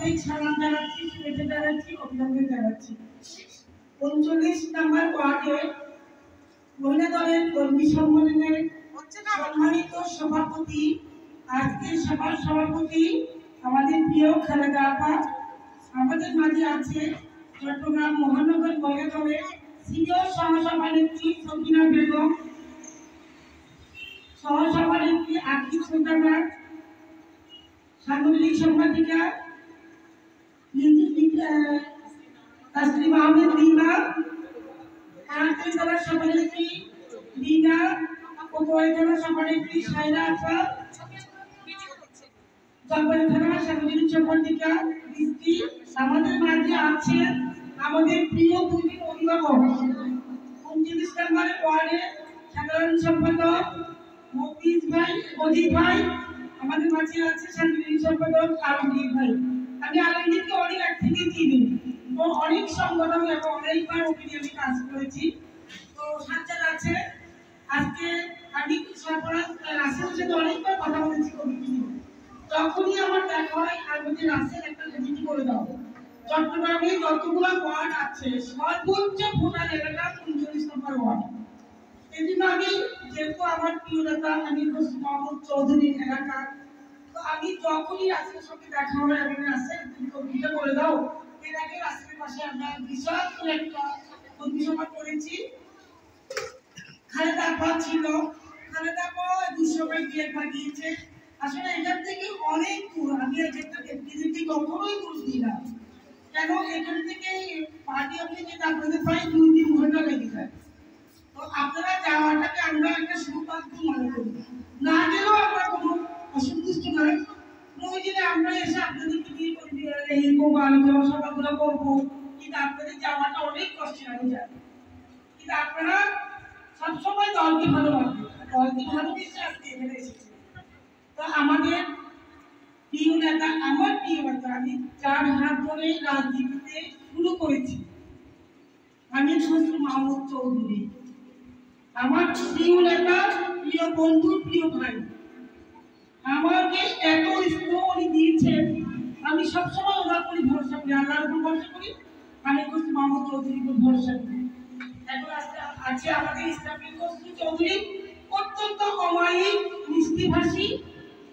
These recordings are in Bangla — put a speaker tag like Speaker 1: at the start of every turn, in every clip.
Speaker 1: অনেক সালাম জানাচ্ছি, শুভেচ্ছা জানাচ্ছি, অভিনন্দন জানাচ্ছি। ৩৯ নম্বর ওয়ার্ডে মহিলা দলের কর্মী সম্মেলনের সম্মানিত সভাপতি, আজকের সভার সভাপতি আমাদের প্রিয় খালেদা আপা, আমাদের মাঝে আছে চট্টগ্রাম মহানগর মহিলা দলের সিনিয়র সহসভানেত্রী সকিনা বেগম, সহসভানেত্রী আকিব সুলতানা, সাংগঠনিক সম্পাদিকা তাসলিমা আহমেদ রিমা, আঞ্চলিক জেলা সভানেত্রী রিনা, উপজেলা জেলা সভানেত্রী সাইরা আপা, জলপাইগুড়ি থানা সাংগঠনিক সম্পাদিকা বৃষ্টি। আমাদের মাঝে আছে আমাদের প্রিয় দুই অভিভাবক, 29 নম্বর ওয়ার্ডের সাধারণ সম্পাদক মফিজ ভাই, অজিত ভাই, আমাদের মাঝে আছে সাংগঠনিক সম্পাদক আলমগীর ভাই। আমি আলমগীরকে অনেক আগ থেকে চিনি, তো অনেক সংগঠন এবং অনেকবার ওকে নিয়ে আমি কাজ করেছি। তো সাজ্জাদ আছে, আজকে আমি রাসেলের সাথে অনেকবার কথা বলেছি কমিটি নিয়ে। তখনই আমার দেখা হয় আর বলছি রাসেল একটা কমিটি করে দাও। চট্টগ্রামে যতগুলো ওয়ার্ড আছে সর্বোচ্চ ভোটার এলাকা ৩৯ নম্বর ওয়ার্ড। এই জন্য আমি, যেহেতু আমার প্রিয় নেতা আমি মোহাম্মদ চৌধুরীর এলাকা, তো আমি যখনই রাসেলের সঙ্গে দেখা হয় আমি রাসেল তুমি কমিটিটা করে দাও। এর আগে রাসেলের পাশে আমরা বিশাল একটা কর্মী সভা করেছি, খালেদা আপা ছিল, খালেদা আপা দুঃসময় দিয়ে একবার গিয়েছে। আসলে এখান থেকে অনেক দূর, আমি একটা এমপিদেরকে কখনোই দোষ দিই না, কেন এখান থেকে পার্টি অফিসে আপনাদের প্রায় 2-3 ঘন্টা লেগে যায়। তো আপনারা যাওয়াটাকে আমরা একটা সৌভাগ্য মনে করি, না গেলেও আমরা কোনো অসন্তুষ্ট নয়। প্রয়োজনে আমরা এসে আপনাদেরকে নিয়ে এই আলোচনা সভাগুলো করবো, কিন্তু আপনাদের যাওয়াটা অনেক কষ্টের হয়ে যায়। কিন্তু আপনারা সবসময় দলকে ভালোবাসবেন, দলকে ভালোবেসে আজকে এখানে এসেছে। তো আমাদের প্রিয় নেতা, আমার প্রিয় নেতা, আমি 4 হাত ধরে রাজনীতিতে শুরু করেছি, আমি শ্বশুর মাহমুদ চৌধুরী, আমার প্রিয় নেতা, প্রিয় বন্ধু, প্রিয় ভাই। আমাকে এত স্নেহ উনি দিয়েছেন, আমি সবসময় ওনার উপর ভরসা করি, আল্লাহর উপর ভরসা করি, আমি শ্বশুর মাহমুদ চৌধুরীর উপর ভরসা করি। এখন আছে আমাদের ইসলামিক চৌধুরী, অত্যন্ত অমায়িক, মিষ্টিভাষী,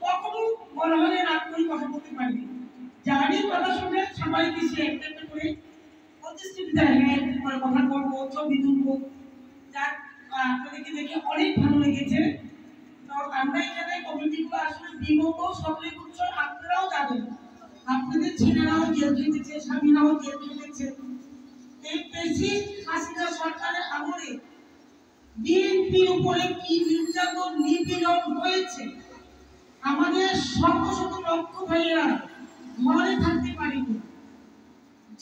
Speaker 1: কখনো মনে হলে রাত করে কথা বলতে পারবে, যারই কথা শুনে সবাইকে সে একটা করে প্রতিশ্রুতি দেয়, হ্যাঁ কথা বলবো, ছবি তুলবো। যার আপনাদেরকে দেখে অনেক ভালো লেগেছে। তো আমরা এখানে কমিটিগুলো আসলে বিগত সরকারি বছর আপনারাও যাবেন, আপনাদের ছেলেরাও জেল খেটেছে, স্বামীরাও জেল খেটেছে। এই বেশি হাসিনা সরকারের আমলে বিএনপির উপরে কি নির্যাতন নিপীড়ন হয়েছে, আমাদের শত শত লক্ষ ভাইয়েরা ঘরে থাকতে পারেনি,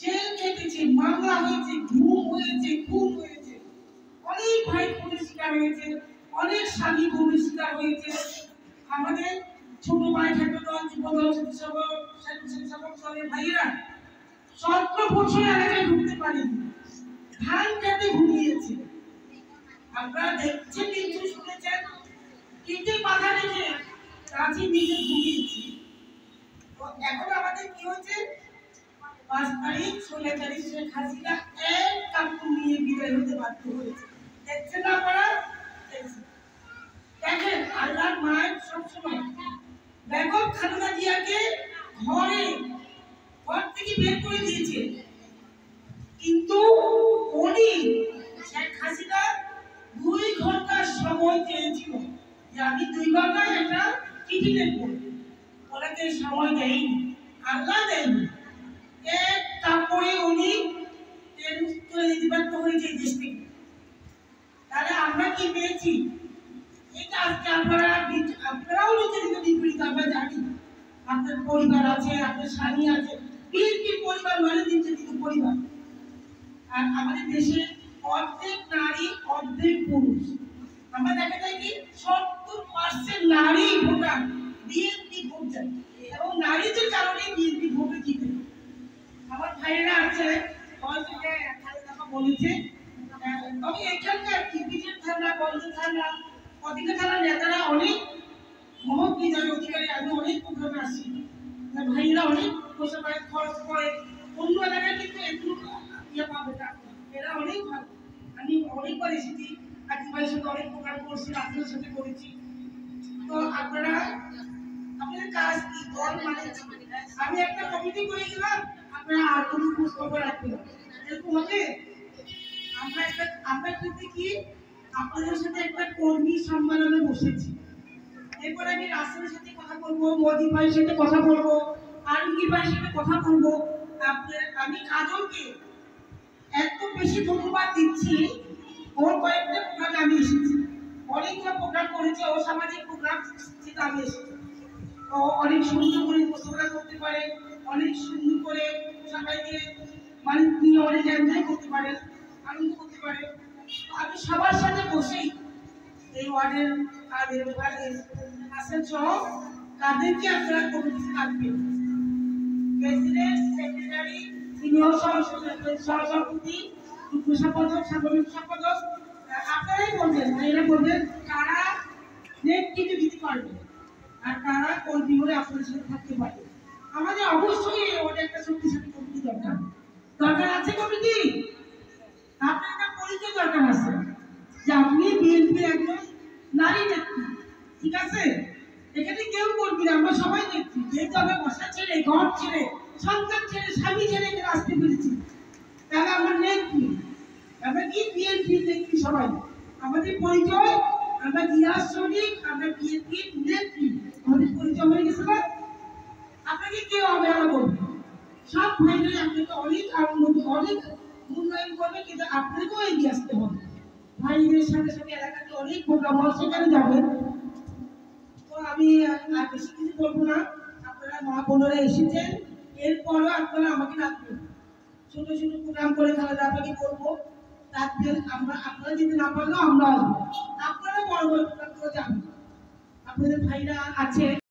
Speaker 1: জেল খেটেছে, মামলা হয়েছে, ঘুম হয়েছে, খুন হয়েছে, অনেক ভাই খুনের শিকার হয়েছে, অনেক স্বামী খুনের শিকার হয়েছে। আমাদের ছোট ভাই, ছোট দল, যুব দল, স্বেচ্ছাসেবক দলের ভাইয়েরা 17 বছর এলাকায় ঢুকতে পারেনি, ধান খেতে ঘুমিয়েছে। আপনারা দেখছেন, কিন্তু শুনেছেন, কিন্তু মাথা রেখে কাছে নিয়ে ঘুমিয়েছি। তো এখন আমাদের কি হচ্ছে, 5 তারিখ 16 তারিখ শেখ হাসিনা এক কাপড় নিয়ে বিদায় হতে বাধ্য হয়েছে। দেখছেন না আপনারা? দেখেন, আল্লাহর মায়ের সবসময় বেগম খালেদা জিয়াকে ঘর থেকে বের করে দিয়েছে, কিন্তু উনি শেখ হাসিনা 2 ঘন্টা সময় চেয়েছিল যে আমি 2 ঘন্টায় একটা চিঠি লিখবো, ওনাকে সময় দেয়নি, আল্লাহ দেয়নি। এক কাপড়ে উনি চলে যেতে ব্যর্থ হয়েছে দেশ থেকে। তাহলে আমরা কি পেয়েছি? এটা আজকে আপনারাও নির্যাতিত নিপীড়িত, আমরা জানি। আপনার পরিবার আছে, আপনার স্বামী আছে, বিএনপির পরিবার মানে নির্যাতিত পরিবার। আর আমাদের দেশে অর্ধেক নারী অর্ধেক পুরুষ, আমরা দেখা যায় কি 70% নারী ভোটার বিএনপি ভোট দেয়, এবং নারীদের কারণে বিএনপি ভোটে জিতে। আমার ভাইয়েরা আছে, হয়তো বলেছে, তবে এখানকার টিভির থানা, বন্ধ থানা, অধিকার থানা নেতারা অনেক মহৎ বিজয় অধিকারী, আমি অনেক প্রোগ্রামে আসি, ভাইয়েরা অনেক বসে খরচ করে অন্য এলাকায় কিন্তু একটু ইয়ে পাবে না, এরা অনেক ভালো। আমি অনেকবার এসেছি, কাকিম ভাইয়ের সাথে অনেক প্রোগ্রাম করছি, আপনাদের সাথে করেছি। তো আপনারা আপনাদের কাজ কি দল মানে আমি একটা কমিটি করে গেলাম, আপনারা আর কোনো খোঁজ খবর রাখবেন এরকম হবে। আমরা কিন্তু কি আপনাদের সাথে একটা কর্মী সম্মেলনে বসেছি, এরপর আমি রাসেলের সাথে কথা বলবো, মোদি ভাইয়ের সাথে কথা বলবো, আলমগীর ভাইয়ের সাথে কথা বলবো। আমি কাজলকে এত বেশি ধন্যবাদ দিচ্ছি, ওর কয়েকটা প্রোগ্রামে আমি এসেছি, অনেকগুলো প্রোগ্রাম করেছে, ও সামাজিক প্রোগ্রাম থেকে আমি এসেছি। ও অনেক সুন্দর করে উপস্থাপনা করতে পারে, অনেক সুন্দর করে সবাইকে মানে নিয়ে অনেক এনজয় করতে পারে, আনন্দ করতে পারে। আমি সবার সাথে বসেই এই ওয়ার্ডের কাদের আসেন সহ কাদেরকে আপনারা কমিটিতে রাখবেন, প্রেসিডেন্ট, সেক্রেটারি, সিনিয়র সহসভাপতি, যুগ্ম সম্পাদক, সাংগঠনিক সম্পাদক, আপনারাই বলবেন, এরা বলবেন কারা নেতৃত্ব দিতে পারবে আর কারা কর্মী হলে আপনাদের সাথে থাকতে পারবে। আমাদের অবশ্যই ওটা একটা শক্তিশালী কমিটি দরকার আছে। কমিটি আপনার একটা পরিচয় দরকার আছে যে আপনি বিএনপির একজন নারী নেত্রী, ঠিক আছে? এখানে কেউ করবি না, আমরা সবাই নেত্রী, যেহেতু আমরা বসা ছেড়ে, ঘর ছেড়ে, সন্তান ছেড়ে, স্বামী ছেড়ে এখানে আসতে পেরেছি, তাহলে আমরা নেত্রী, আমরা কি বিএনপির নেত্রী সবাই। আমাদের পরিচয় আমরা গিয়াস শরীফ, আমরা বিএনপির নেত্রী, আমাদের পরিচয় হয়ে গেছে না? আপনাকে কেউ অবহেলা করবে, সব ভাইদের আপনাকে অনেক অনেক মূল্যায়ন করবে, কিন্তু আপনাকেও এগিয়ে আসতে হবে। ভাইদের সাথে সাথে এলাকাতে অনেক প্রোগ্রাম হয়, সেখানে যাবেন। তো আমি আর বেশি কিছু বলবো না, আপনারা মা বোনেরা এসেছেন, এরপরও আপনারা আমাকে রাখবেন, ছোট ছোট প্রোগ্রাম করে তাহলে আপনাকে করবো, রাখবেন। আপনারা যদি না পারলেও আমরা আসবো, আপনারা বড় বড় প্রোগ্রাম করে যাবেন, আপনাদের ভাইরা আছে।